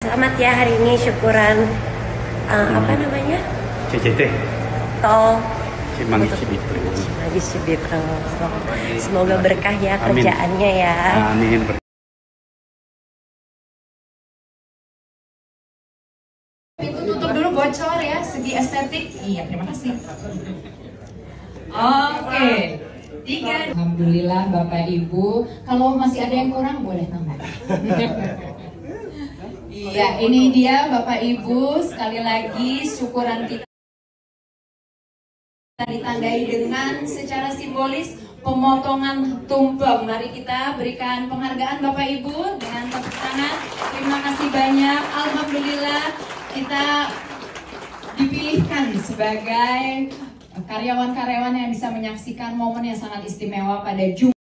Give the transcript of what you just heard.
Selamat ya hari ini syukuran apa namanya? CCT. Tol Cimanggis Cibitru. Cimanggis Cibitru. Semoga berkah ya kerjaannya ya. Amin. Itu tutup dulu bocor ya, segi estetik. Iya, terima kasih. Oke. 3. Alhamdulillah Bapak Ibu. Kalau masih ada yang kurang boleh tambah. Iya, ini dia Bapak Ibu. Sekali lagi syukuran kita ditandai dengan secara simbolis pemotongan tumpeng. Mari kita berikan penghargaan Bapak Ibu dengan tepuk tangan. Terima kasih banyak. Alhamdulillah kita dipilihkan sebagai karyawan-karyawan yang bisa menyaksikan momen yang sangat istimewa pada Jumat.